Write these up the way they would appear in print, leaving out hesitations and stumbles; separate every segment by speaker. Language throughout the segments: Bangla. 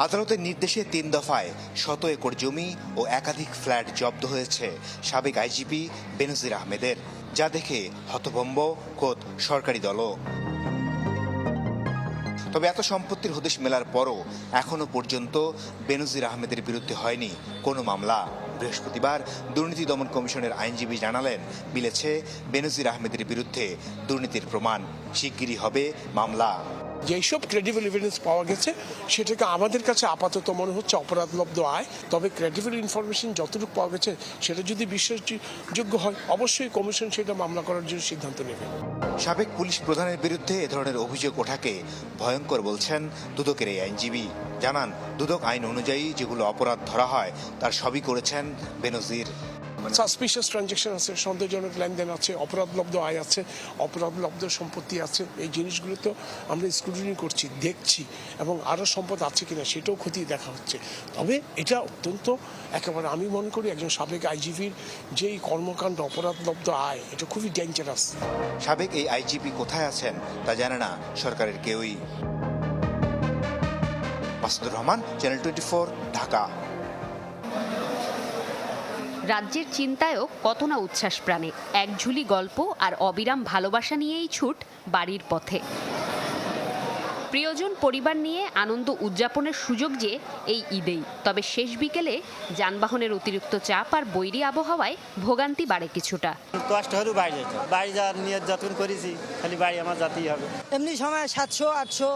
Speaker 1: আদালতের নির্দেশে 3 দফায় 100 একর জমি ও একাধিক ফ্ল্যাট জব্দ হয়েছে সাবেক আইজিপি বেনজির আহমেদের, যা দেখে হতভম্ব খোদ সরকারি দলও। তবে এত সম্পত্তির হদিশ মেলার পরও এখনো পর্যন্ত বেনজির আহমেদের বিরুদ্ধে হয়নি কোনো মামলা। বৃহস্পতিবার দুর্নীতি দমন কমিশনের আইনজীবী জানালেন, মিলেছে বেনজির আহমেদের বিরুদ্ধে দুর্নীতির প্রমাণ, শিগগিরই হবে মামলা।
Speaker 2: যেসব ক্রেডিবল এভিডেন্স পাওয়া গেছে সেটাকে আমাদের কাছে আপাতত মনে হচ্ছে অপরাধলব্ধ আয়। তবে ক্রেডিবল ইনফরমেশন যতটুকু পাওয়া গেছে সেটা যদি বিশ্বাসযোগ্য হয় অবশ্যই কমিশন সেটা মামলা করার জন্য সিদ্ধান্ত নেবে।
Speaker 1: সাবেক পুলিশ প্রধানের বিরুদ্ধে এ ধরনের অভিযোগ ওঠাকে ভয়ঙ্কর বলছেন দুদকের এই আইনজীবী। জানান, দুদক আইন অনুযায়ী যেগুলো অপরাধ ধরা হয় তার সবই করেছেন বেনজির।
Speaker 2: সাসপিশিয়াস ট্রানজ্যাকশন আছে, সন্দেহজনক লেনদেন আছে, অপরাধলব্ধ আয় আছে, অপরাধলব্ধ সম্পত্তি আছে। এই জিনিসগুলো তো আমরা স্ক্রুটিনি করছি, দেখছি, এবং আরও সম্পদ আছে কিনা সেটাও খতিয়ে দেখা হচ্ছে। তবে এটা অত্যন্ত একেবারে আমি মনে করি একজন সাবেক আইজিপির যেই কর্মকাণ্ড অপরাধলব্ধ আয়, এটা খুবই ডেঞ্জারাস।
Speaker 1: সাবেক এই আইজিপি কোথায় আছেন তা জানে না সরকারের কেউই। মাসুদুর রহমান, চ্যানেল 24, ঢাকা।
Speaker 3: রাজ্যের চিন্তায়ও কত না উচ্ছ্বাস প্রাণে, এক ঝুলি গল্প আর অবিরাম ভালোবাসা নিয়েই ছুট বাড়ির পথে। প্রিয়জন পরিবার নিয়ে আনন্দ উদযাপনের সুযোগ যে এই ঈদেই। তবে শেষ বিকেলে যানবাহনের অতিরিক্ত চাপ আর বৈরী আবহাওয়ায় ভোগান্তি বাড়ে কিছুটা।
Speaker 4: কষ্ট হলেও বাড়ি যেত, বাড়ি যাওয়ার নিয়ত যতক্ষণ করেছি খালি বাড়ি আমার যেতেই হবে।
Speaker 5: এমনি সময় 700-800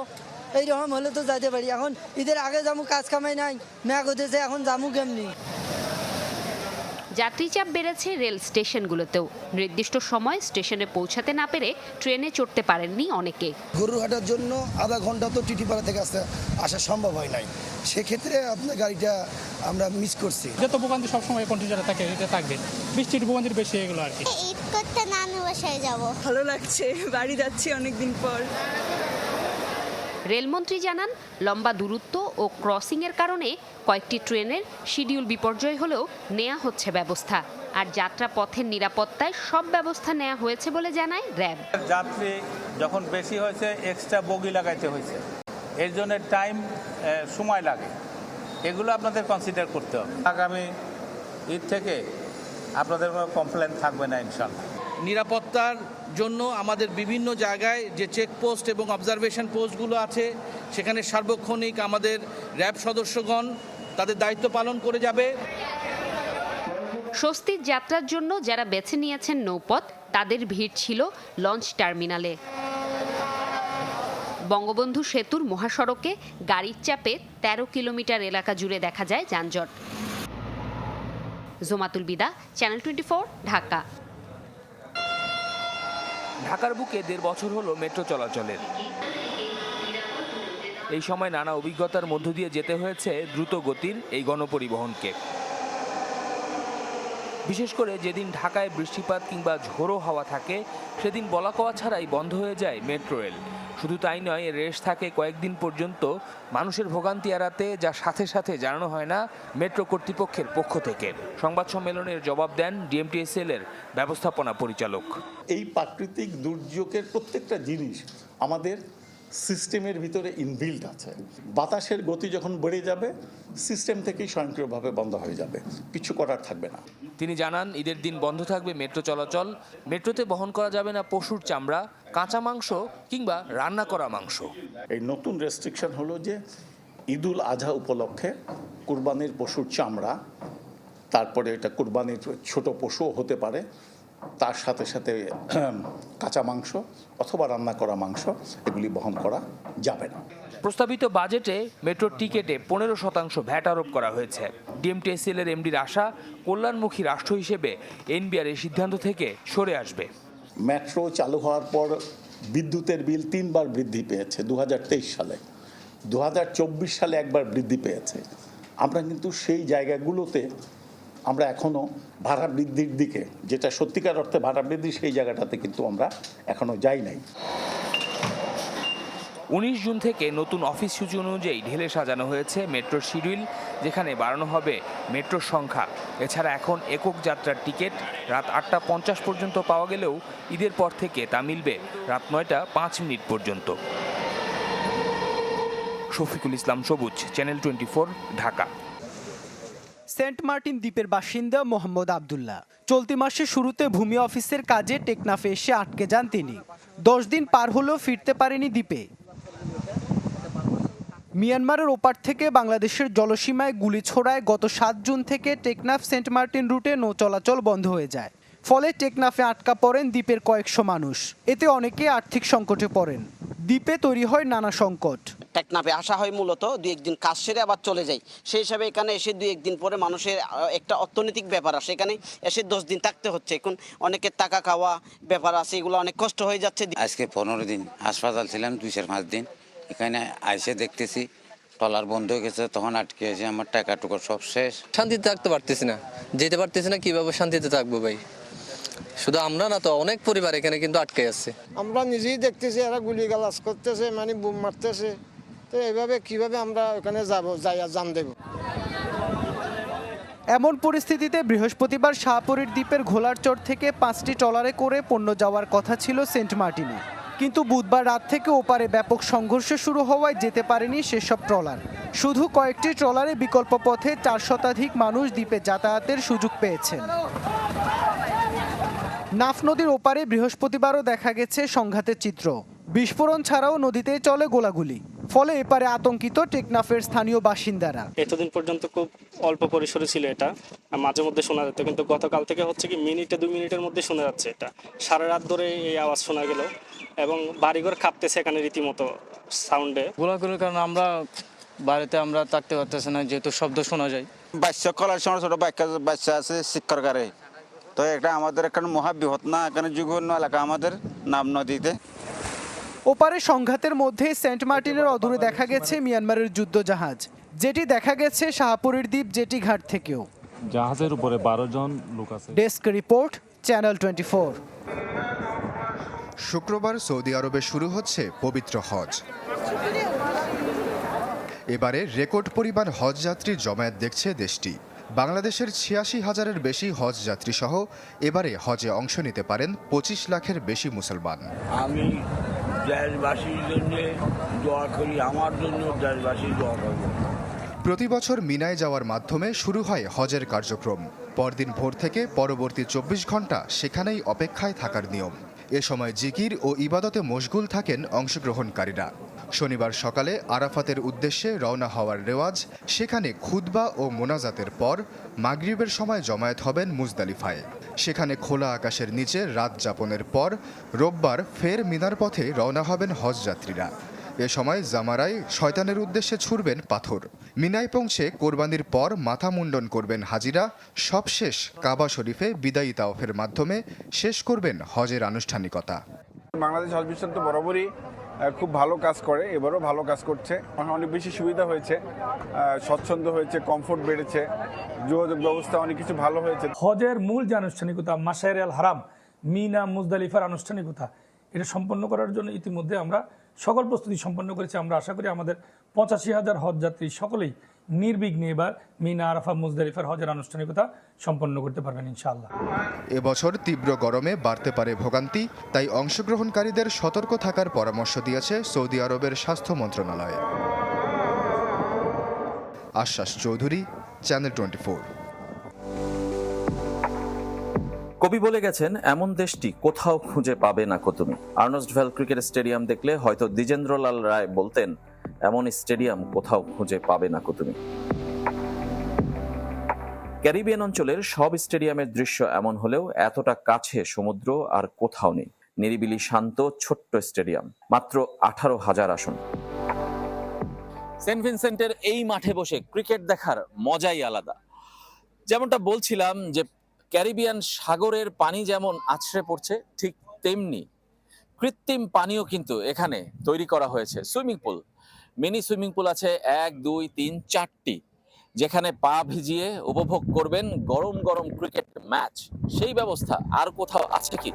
Speaker 5: এইরকম হলে তো যাইতে পারি। এখন ঈদের আগে যাবো, কাজ কামাই নাই, ম্যাগ হতেছে, এখন যাবো কেমনি।
Speaker 3: যাত্রী চাপ বেড়েছে রেল স্টেশনগুলোতেও। নির্দিষ্ট সময় স্টেশনে পৌঁছাতে না পেরে ট্রেনে চড়তে পারেননি অনেকে।
Speaker 6: গরুহাটার জন্য আধা ঘন্টা তো টিটিপাড়া থেকে আসা সম্ভব হয় নাই, সেক্ষেত্রে আপনার গাড়িটা আমরা মিস করছি।
Speaker 7: যত ভোগান্তি সবসময় কন্টিনিউ থাকে, এটা থাকবে। বৃষ্টির ভোগান্তির বেশি এগুলো আর কি।
Speaker 8: ঈদ করতে নানু বাসায় যাব,
Speaker 9: ভালো লাগছে, বাড়ি যাচ্ছি অনেকদিন পর।
Speaker 3: রেলমন্ত্রী জানান, লম্বা দূরত্ব ও ক্রসিংয়ের কারণে কয়েকটি ট্রেনের শিডিউল বিপর্যয় হলেও নেওয়া হচ্ছে ব্যবস্থা। আর যাত্রা পথের নিরাপত্তায় সব ব্যবস্থা নেওয়া হয়েছে বলে জানায় র্যাব।
Speaker 10: যাত্রী যখন বেশি হয়েছে এক্সট্রা বগি লাগাইতে হয়েছে, এর জন্য টাইম সময় লাগে, এগুলো আপনাদের কনসিডার করতে হবে। আগামী ঈদ থেকে আপনাদের কোনো কমপ্লেন থাকবে না ইনশাল্লাহ।
Speaker 11: নিরাপত্তার জন্য আমাদের বিভিন্ন জায়গায় যে চেকপোস্ট এবং অবজারভেশন পোস্টগুলো আছে সেখানে সার্বক্ষণিক আমাদের র্যাব সদস্যগণ তাদের দায়িত্ব পালন করে যাবে।
Speaker 3: স্বস্তির যাত্রার জন্য যারা বেছে নিয়েছেন নৌপথ, তাদের ভিড় ছিল লঞ্চ টার্মিনালে। বঙ্গবন্ধু সেতুর মহাসড়কে গাড়ির চাপে 13 কিলোমিটার এলাকা জুড়ে দেখা যায় যানজট। জোমাতুল বিদা, চ্যানেল 24, ঢাকা।
Speaker 12: ঢাকার বুকে 1.5 বছর হলো মেট্রো চলাচলের। এই সময় নানা অভিজ্ঞতার মধ্য দিয়ে যেতে হয়েছে দ্রুত গতির এই গণপরিবহনকে। বিশেষ করে যেদিন ঢাকায় বৃষ্টিপাত কিংবা ঝোড়ো হাওয়া থাকে, সেদিন বলাকওয়া ছাড়াই বন্ধ হয়ে যায় মেট্রো রেল। শুধু তাই নয়, এর রেশ থাকে কয়েকদিন পর্যন্ত মানুষের ভোগান্তি এড়াতে, যা সাথে সাথে জানানো হয় না মেট্রো কর্তৃপক্ষের পক্ষ থেকে। সংবাদ সম্মেলনের জবাব দেন ডিএমটিএসএল এর ব্যবস্থাপনা পরিচালক।
Speaker 13: এই প্রাকৃতিক দুর্যোগের প্রত্যেকটা জিনিস আমাদের সিস্টেমের ভিতরে ইনবিল্ট আছে। বাতাসের গতি যখন বেড়ে যাবে, সিস্টেম থেকেই স্বয়ংক্রিয়ভাবে বন্ধ হয়ে যাবে, কিছু করার থাকবে না।
Speaker 12: তিনি জানান, ঈদের দিন বন্ধ থাকবে মেট্রো চলাচল। মেট্রোতে বহন করা যাবে না পশুর চামড়া, কাঁচা মাংস কিংবা রান্না করা মাংস।
Speaker 13: এই নতুন রেস্ট্রিকশন হলো যে ঈদুল আজহা উপলক্ষে কুরবানির পশুর চামড়া, তারপরে এটা কুরবানির ছোট পশুও হতে পারে, তার সাথে সাথে কাঁচা মাংস অথবা রান্না করা মাংস, এগুলি বহন করা যাবে না।
Speaker 12: প্রস্তাবিত বাজেটে মেট্রোর টিকেটে 15% ভ্যাট আরোপ করা হয়েছে। ডিএমটিএসএল এর এমডির আশা, কল্যাণমুখী রাষ্ট্র হিসেবে এনবিআর এই সিদ্ধান্ত থেকে সরে আসবে।
Speaker 13: মেট্রো চালু হওয়ার পর বিদ্যুতের বিল 3 বার বৃদ্ধি পেয়েছে, 2023 সালে, 2024 সালে একবার বৃদ্ধি পেয়েছে। আমরা কিন্তু সেই জায়গাগুলোতে আমরা এখনো ভাড়া বৃদ্ধির দিকে, যেটা সত্যিকার অর্থে ভাড়া বৃদ্ধি, সেই জায়গাটাতে কিন্তু আমরা এখনো যাই নাই।
Speaker 12: 19 জুন থেকে নতুন অফিস সূচি অনুযায়ী ঢেলে সাজানো হয়েছে মেট্রোর শিডিউল, যেখানে বাড়ানো হবে মেট্রোর সংখ্যা। এছাড়া এখন একক যাত্রার টিকিট রাত 8:50 পর্যন্ত পাওয়া গেলেও ঈদের পর থেকে তা মিলবে রাত 9:05 পর্যন্ত। শফিকুল ইসলাম সবুজ, চ্যানেল 24, ঢাকা।
Speaker 14: সেন্ট মার্টিন দ্বীপের বাসিন্দা মোহাম্মদ আবদুল্লাহ। চলতি মাসের শুরুতে ভূমি অফিসের কাজে টেকনাফে এসে আটকে যান তিনি। 10 দিন পার হলেও ফিরতে পারেনি দ্বীপে। মিয়ানমারের ওপার থেকে বাংলাদেশের জলসীমায় গুলি ছোড়ায় গত 7 জুন থেকে টেকনাফ সেন্ট মার্টিন রুটে নৌ চলাচল বন্ধ হয়ে যায়। ফলে টেকনাফে আটকা পড়েন দ্বীপের কয়েকশো মানুষ। এতে অনেকে আর্থিক সংকটে পড়েন। দ্বীপে তৈরি হয় নানা সংকট।
Speaker 15: টেকনাফে আসা হয় মূলত 2-1 দিন কাজ সেরে আবার চলে যাই। সেই হিসাবে এখানে এসে 2-1 দিন পরে মানুষের একটা অর্থনৈতিক ব্যাপার আসে, এখানে এসে 10 দিন থাকতে হচ্ছে। এখন অনেকের টাকা খাওয়া ব্যাপার আছে, এগুলো অনেক কষ্ট হয়ে যাচ্ছে।
Speaker 16: আজকে 15 দিন হাসপাতাল ছিলাম, 2-5 দিন। এখানে আইসে দেখতেছি ট্রলার বন্ধ হয়ে গেছে, তখন আটকে আছে, আমার টাকা টুকু সব শেষ।
Speaker 17: শান্তিতে থাকতে পারতেছি না, যেতে পারতেছি না, কিভাবে শান্তিতে থাকবো ভাই? শুধু আমরা না তো, অনেক পরিবার এখানে কিন্তু আটকে আছে।
Speaker 18: আমরা নিজেই দেখতেছি এরা গুলি গালাজ করতেছে, মানে বুম মারতেছে। তো এইভাবে কিভাবে আমরা ওখানে জান দেব?
Speaker 14: এমন পরিস্থিতিতে বৃহস্পতিবার শাহপরীর দ্বীপের ঘোলারচর থেকে 5টি ট্রলারে করে পণ্য যাওয়ার কথা ছিল সেন্ট মার্টিনে, কিন্তু বুধবার রাত থেকে ওপারে ব্যাপক সংঘর্ষ শুরু হওয়ায় যেতে পারেনি সেসব ট্রলার। শুধু কয়েকটি ট্রলারে বিকল্প পথে 4 শতাধিক মানুষ দ্বীপে যাতায়াতের সুযোগ পেয়েছেন। নাফ নদীর ওপারে বৃহস্পতিবারও দেখা গেছে সংঘাতের চিত্র। বিস্ফোরণ ছাড়াও নদীতে চলে গোলাগুলি। ফলে এপারে আতঙ্কিত টেকনাফের স্থানীয় বাসিন্দারা।
Speaker 19: এতদিন পর্যন্ত খুব অল্প পরিসরে ছিল এটা, মাঝে মধ্যে শোনা যেত, কিন্তু গতকাল থেকে হচ্ছে কি 1-2 মিনিটের মধ্যে শোনা যাচ্ছে। এটা সারা রাত ধরে এই আওয়াজ শোনা গেল এবং বাড়িঘর কাঁপতেছে এখানে রীতিমতো সাউন্ডে।
Speaker 17: গোলাগুলির কারণে আমরা বাড়িতে আমরা থাকতে পারতেছি না, যেহেতু শব্দ শোনা যায়।
Speaker 16: বাচ্চা কলার সময় ছোট বাচ্চা আছে শিক্ষারে, তো এটা আমাদের এখানে মহাবৃহৎ না, এখানে যুগন্য এলাকা আমাদের নাম নদীতে।
Speaker 14: ওপারে সংঘাতের মধ্যে সেন্ট মার্টিনের অদূরে দেখা গেছে মিয়ানমারের যুদ্ধ জাহাজ, যেটি দেখা গেছে শাহপুরীর দ্বীপ জেটি ঘাট থেকেও।
Speaker 20: জাহাজের উপরে 12 জন লোক আছে।
Speaker 14: Desk report, channel 24।
Speaker 21: শুক্রবার সৌদি আরবে শুরু হচ্ছে পবিত্র হজ। এবারে রেকর্ড পরিমাণ হজ যাত্রী জমায়েত দেখছে দেশটি। বাংলাদেশের 86,000-এর বেশি হজ যাত্রী সহ এবারে হজে অংশ নিতে পারেন 25 লাখের বেশি মুসলমান।
Speaker 22: আমি দেশবাসীর জন্য দোয়া করি, আমার জন্য দেশবাসী দোয়া করব।
Speaker 21: প্রতি বছর মিনায় যাওয়ার মাধ্যমে শুরু হয় হজের কার্যক্রম। পরদিন ভোর থেকে পরবর্তী 24 ঘন্টা সেখানেই অপেক্ষায় থাকার নিয়ম। এ সময় জিকির ও ইবাদতে মশগুল থাকেন অংশগ্রহণকারীরা। শনিবার সকালে আরাফাতের উদ্দেশ্যে রওনা হওয়ার রেওয়াজ, সেখানে খুতবা ও মোনাজাতের পর মাগরিবের সময় জমায়েত হবেন মুজদালিফায়। সেখানে খোলা আকাশের নিচে রাত যাপনের পর রোববার ফের মিনার পথে রওনা হবেন হজযাত্রীরা। এ সময় জামারায় শয়তানের উদ্দেশ্যে ছুড়বেন পাথর। মিনায় পৌঁছে কোরবানির পর মাথা মুন্ডন করবেন হাজিরা। সবশেষ কাবা শরীফে বিদায়ী তাওয়াফের মাধ্যমে শেষ করবেন হজের আনুষ্ঠানিকতা।
Speaker 23: বাংলাদেশ হজ মিশন তো বরাবরই খুব ভালো কাজ করে, এবারও ভালো কাজ করছে। অনেক বেশি সুবিধা হয়েছে, স্বচ্ছন্দ হয়েছে, কমফোর্ট বেড়েছে, যোগাযোগ ব্যবস্থা অনেক কিছু ভালো হয়েছে।
Speaker 7: হজের মূল যে আনুষ্ঠানিকতা মাশায়ের আল হারাম, মিনা, মুজদালিফার আনুষ্ঠানিকতা, এটা সম্পন্ন করার জন্য ইতিমধ্যে আমরা সকল প্রস্তুতি সম্পন্ন করেছি। আমরা আশা করি আমাদের 85,000 হজ যাত্রী সকলেই নির্বিঘ্নে এবার মিনা, আরাফা, মুজদালিফার হজের আনুষ্ঠানিকতা সম্পন্ন করতে পারবেন ইনশাআল্লাহ।
Speaker 21: এবছর তীব্র গরমে বাড়তে পারে ভোগান্তি, তাই অংশগ্রহণকারীদের সতর্ক থাকার পরামর্শ দিয়েছে সৌদি আরবের স্বাস্থ্য মন্ত্রণালয়। আশ্বাস চৌধুরী, চ্যানেল 24।
Speaker 24: কবি বলে গেছেন, এমন দেশটি কোথাও খুঁজে পাবে না কো তুমি। আর্নস্ট ভ্যাল ক্রিকেট স্টেডিয়াম দেখলে হয়তো দ্বিজেন্দ্রলাল রায় বলতেন, এমন স্টেডিয়াম কোথাও খুঁজে পাবে না কো তুমি। ক্যারিবিয়ান অঞ্চলের সব স্টেডিয়ামের দৃশ্য এমন হলেও এতটা কাছে সমুদ্র আর কোথাও নেই। নিরিবিলি শান্ত ছোট্ট স্টেডিয়াম, মাত্র 18,000 আসন। সেন্ট ভিনসেন্টের এই মাঠে বসে ক্রিকেট দেখার মজাই আলাদা। যেমনটা বলছিলাম যে ক্যারিবিয়ান সাগরের পানি যেমন আছড়ে পড়ছে, ঠিক তেমনি কৃত্রিম পানিও কিন্তু এখানে তৈরি করা হয়েছে। Swimming pool, mini swimming pool আছে 1, 2, 3, 4টি, যেখানে পা ভিজিয়ে উপভোগ করবেন গরম গরম ক্রিকেট ম্যাচ। সেই ব্যবস্থা আর কোথাও আছে কি?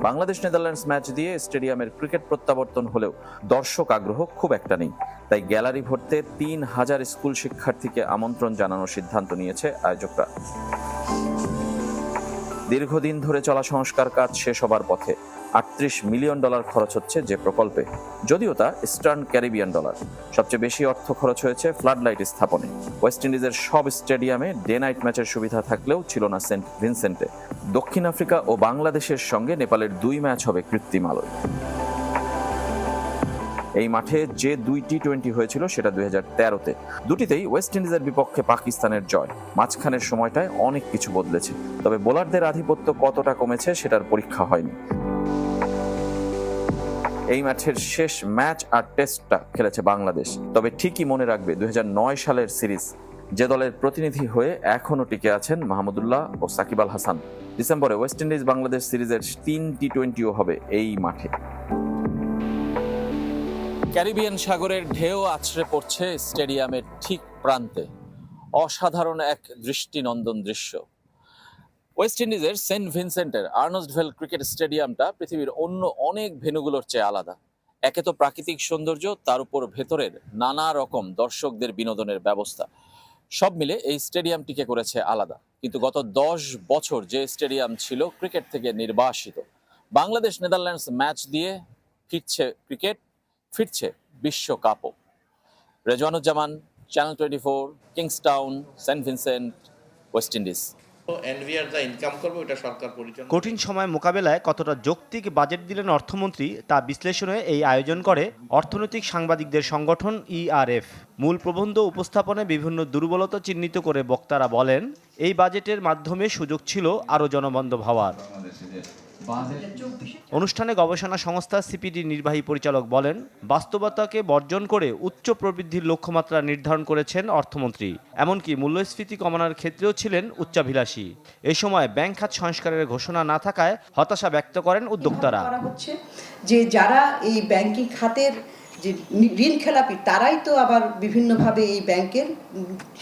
Speaker 24: বাংলাদেশ নেদারল্যান্ডস ম্যাচ দিয়ে স্টেডিয়ামের ক্রিকেট প্রত্যাবর্তন হলেও দর্শক আগ্রহ খুব একটা নেই। তাই গ্যালারি ভরতে 3,000 স্কুল শিক্ষার্থীকে আমন্ত্রণ জানানোর সিদ্ধান্ত নিয়েছে আয়োজকরা। দীর্ঘদিন ধরে চলা সংস্কার কাজ শেষ হবার পথে। $38 মিলিয়ন খরচ হচ্ছে যে প্রকল্পে, যদিও তা ইস্টার্ন ক্যারিবিয়ান ডলার। সবচেয়ে বেশি অর্থ খরচ হয়েছে ফ্লাড লাইট স্থাপনে। ওয়েস্ট ইন্ডিজের সব স্টেডিয়ামে ডে নাইট ম্যাচের সুবিধা থাকলেও ছিল না সেন্ট ভিনসেন্টে। দক্ষিণ আফ্রিকা ও বাংলাদেশের সঙ্গে নেপালের 2 ম্যাচ হবে কৃত্রিম আলোয়। এই মাঠে যে 2 টি-20 হয়েছিল সেটা 2013-তে। দুটিতেই ওয়েস্ট ইন্ডিজের বিপক্ষে পাকিস্তানের জয়। মাঝখানের সময়টায় অনেক কিছু বদলেছে, তবে বোলারদের আধিপত্য কতটা কমেছে সেটার পরীক্ষা হয়নি। এই ম্যাচের শেষ ম্যাচ আর টেস্টটা খেলেছে বাংলাদেশ, তবে ঠিকই মনে রাখবে 2009 সালের সিরিজ, যে দলের প্রতিনিধি হয়ে এখনও টিকে আছেন মাহমুদুল্লাহ ও সাকিব আল হাসান। ডিসেম্বরে ওয়েস্ট ইন্ডিজ বাংলাদেশ সিরিজের 3 টি-20ও হবে এই মাঠে। ক্যারিবিয়ান সাগরের ঢেউ আছড়ে পড়ছে স্টেডিয়ামের ঠিক প্রান্তে। অসাধারণ এক দৃষ্টিনন্দন দৃশ্য। ওয়েস্ট ইন্ডিজের সেন্ট ভিনসেন্টের আর্নস্টভেল ক্রিকেট স্টেডিয়ামটা পৃথিবীর অন্য অনেক ভেন্যুগুলোর চেয়ে আলাদা। একে তো প্রাকৃতিক সৌন্দর্য, তার উপর ভেতরের নানা রকম দর্শকদের বিনোদনের ব্যবস্থা, সব মিলে এই স্টেডিয়ামটিকে করেছে আলাদা। কিন্তু গত 10 বছর যে স্টেডিয়াম ছিল ক্রিকেট থেকে নির্বাসিত, বাংলাদেশ নেদারল্যান্ডস ম্যাচ দিয়ে ফিরছে ক্রিকেট, ফিরছে বিশ্বকাপও। Rezwanuzzaman, channel 24, Kingstown, saint Vincent, West Indies.
Speaker 1: কঠিন সময় মোকাবেলায় কতটা যৌক্তিক বাজেট দিলেন অর্থমন্ত্রী তা বিশ্লেষণে এই আয়োজন করে অর্থনৈতিক সাংবাদিকদের সংগঠন ERF। মূল প্রবন্ধ উপস্থাপনে বিভিন্ন দুর্বলতা চিহ্নিত করে বক্তারা বলেন, এই বাজেটের মাধ্যমে সুযোগ ছিল আরও জনবান্ধব হওয়ার। অনুষ্ঠানে গবেষণা সংস্থা CPD নির্বাহী পরিচালক বলেন, বাস্তবতাকে বর্জন করে উচ্চ প্রবৃদ্ধির লক্ষ্যমাত্রা নির্ধারণ করেছেন অর্থমন্ত্রী। এমনকি মূল্যস্ফীতি কমানোর ক্ষেত্রেও ছিলেন উচ্চাভিলাষী। এই সময় ব্যাংক খাত সংস্কারের ঘোষণা না থাকায় হতাশা ব্যক্ত করেন উদ্যোক্তারা।
Speaker 2: যে যারা এই ব্যাংকিং খাতের যে ঋণ খেলাপি, তারাই তো আবার বিভিন্নভাবে এই ব্যাংকের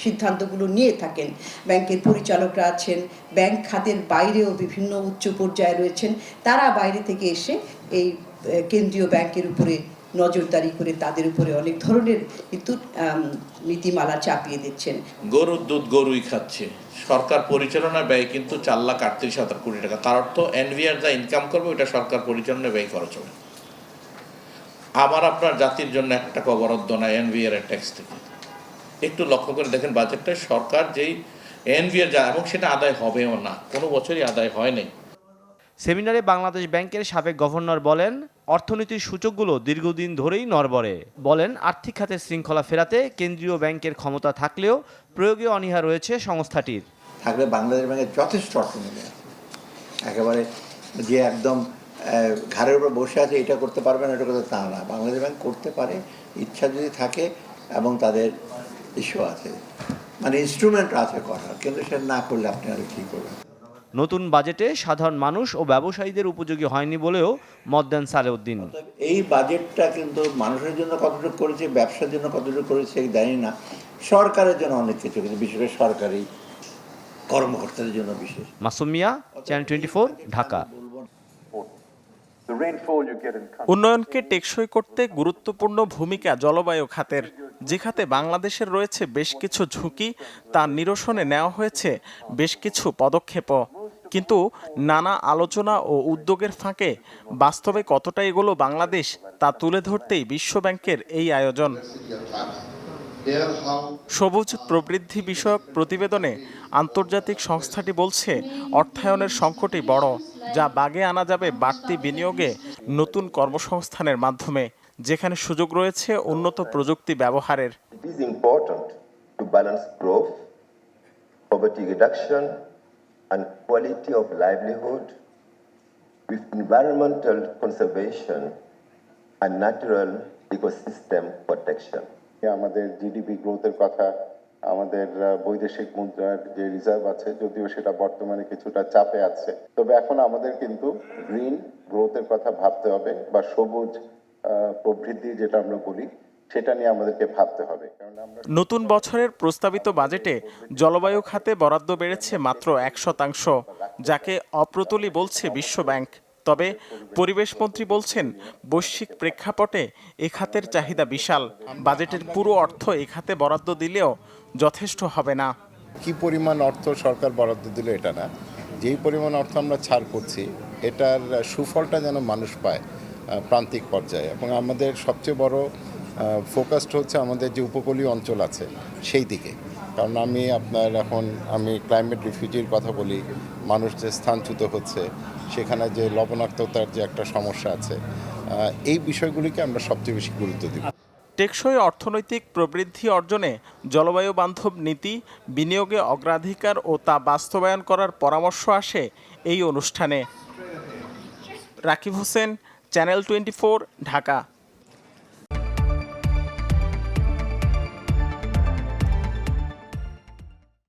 Speaker 2: সিদ্ধান্তগুলো নিয়ে থাকেন। ব্যাংকের পরিচালকরা আছেন, ব্যাংক খাতের বাইরেও বিভিন্ন উচ্চ পর্যায়ে রয়েছেন, তারা বাইরে থেকে এসে এই কেন্দ্রীয় ব্যাংকের উপরে নজরদারি করে তাদের উপরে অনেক ধরনের কিন্তু নীতিমালা চাপিয়ে দিচ্ছেন।
Speaker 11: গরুর দুধ গরুই খাচ্ছে। সরকার পরিচালনা ব্যয় কিন্তু 4,38,000 কোটি টাকা। তার অর্থ এনভিআর যা ইনকাম করবে ওটা সরকার পরিচালনা ব্যয় খরচ হবে। আমার আপনার জাতির জন্য 1 টাকা বরাদ্দ নাই এনভিআর এর ট্যাক্স থেকে। একটু লক্ষ্য করে দেখেন বাজেটটা, সরকার যেই এনভিআর যা, এবং সেটা আদায় হবেও না, কোনো বছরই আদায় হয় নাই।
Speaker 1: সেমিনারে বাংলাদেশ ব্যাংকের সাবেক গভর্নর বলেন, অর্থনীতির সূচকগুলো দীর্ঘদিন ধরেই নড়বড়ে। বলেন, আর্থিক খাতের শৃঙ্খলা ফেরাতে কেন্দ্রীয় ব্যাংকের ক্ষমতা থাকলেও প্রয়োগে অনীহা রয়েছে সংস্থাটির।
Speaker 4: থাকলে বাংলাদেশ ব্যাংকের যথেষ্ট অর্থনীতি আছে, একেবারে যে একদম ঘাড়ের উপর বসে আছে এটা করতে পারবে না, এটা করতে, তা না। বাংলাদেশ ব্যাংক করতে পারে, ইচ্ছা যদি থাকে এবং তাদের ইস্যু আছে, মানে ইনস্ট্রুমেন্ট আছে করার, কিন্তু সেটা না করলে আপনি আর কী করবেন।
Speaker 1: নতুন বাজেটে সাধারণ মানুষ ও ব্যবসায়ীদের উপযোগী হয়নি বলেও মত দেন সালেউদ্দিন।
Speaker 4: এই বাজেটটা কিন্তু মানুষের জন্য কতটুকু করেছে, ব্যবসার জন্য কতটুকু করেছে জানি না, সরকারের জন্য অনেক কিছু, কিন্তু বিশেষ করে সরকারি কর্মকর্তাদের জন্য বিশেষ।
Speaker 1: মাসুম মিয়া, চ্যানেল 24, ঢাকা।
Speaker 5: উন্নয়নকে টেকসই করতে গুরুত্বপূর্ণ ভূমিকা জলবায়ু খাতের। যে খাতে বাংলাদেশের রয়েছে বেশ কিছু ঝুঁকি, তা নিরসনে নেওয়া হয়েছে বেশ কিছু পদক্ষেপও। কিন্তু নানা আলোচনা ও উদ্যোগের ফাঁকে বাস্তবে কতটা এগোলো বাংলাদেশ তা তুলে ধরতেই বিশ্বব্যাংকের এই আয়োজন। সবুজ প্রবৃদ্ধি বিষয়ক প্রতিবেদনে আন্তর্জাতিক সংস্থাটি বলছে, অর্থায়নের সংকটই বড়, যা বাগে আনা যাবে বাড়তি বিনিয়োগে, নতুন কর্মসংস্থানের মাধ্যমে, যেখানে সুযোগ রয়েছে উন্নত প্রযুক্তি ব্যবহারের।
Speaker 25: আমাদের জিডিপি গ্রোথের কথা, আমাদের বৈদেশিক মুদ্রার যে রিজার্ভ আছে, যদিও সেটা বর্তমানে কিছুটা চাপে আছে, তবে এখন আমাদের কিন্তু গ্রিন গ্রোথের কথা ভাবতে হবে, বা সবুজ প্রবৃদ্ধি যেটা আমরা বলি, সেটা নিয়ে আমাদেরকে ভাবতে হবে।
Speaker 5: নতুন বছরের প্রস্তাবিত বাজেটে জলবায়ু খাতে বরাদ্দ বেড়েছে মাত্র 1%, যাকে অপ্রতুলই বলছে বিশ্বব্যাংক। তবে পরিবেশ মন্ত্রী বলছেন, বৈশ্বিক প্রেক্ষাপটে এ খাতের চাহিদা বিশাল। বাজেটের পুরো অর্থ এ খাতে বরাদ্দ দিলেও যথেষ্ট হবে না।
Speaker 25: কি পরিমাণ অর্থ সরকার বরাদ্দ দিল এটা না,
Speaker 3: যেই পরিমাণ অর্থ আমরা ছাড় করছি এটার সুফলটা যেন মানুষ পায় প্রান্তিক পর্যায়ে, এবং আমাদের সবচেয়ে বড় ফোকাসড হচ্ছে আমাদের যে উপকূলীয় অঞ্চল আছে সেই দিকে। কারণ আমি ক্লাইমেট রিফিউজির কথা বলি, মানুষ যে স্থানচ্যুত হচ্ছে, সেখানে যে লবণাক্ততার যে একটা সমস্যা আছে, এই বিষয়গুলিকে আমরা সবচেয়ে বেশি গুরুত্ব দিব।
Speaker 5: টেকসই অর্থনৈতিক প্রবৃদ্ধি অর্জনে জলবায়ু বান্ধব নীতি বিনিয়োগে অগ্রাধিকার ও তা বাস্তবায়ন করার পরামর্শ আসে এই অনুষ্ঠানে। রাকিব হোসেন, চ্যানেল 24, ঢাকা।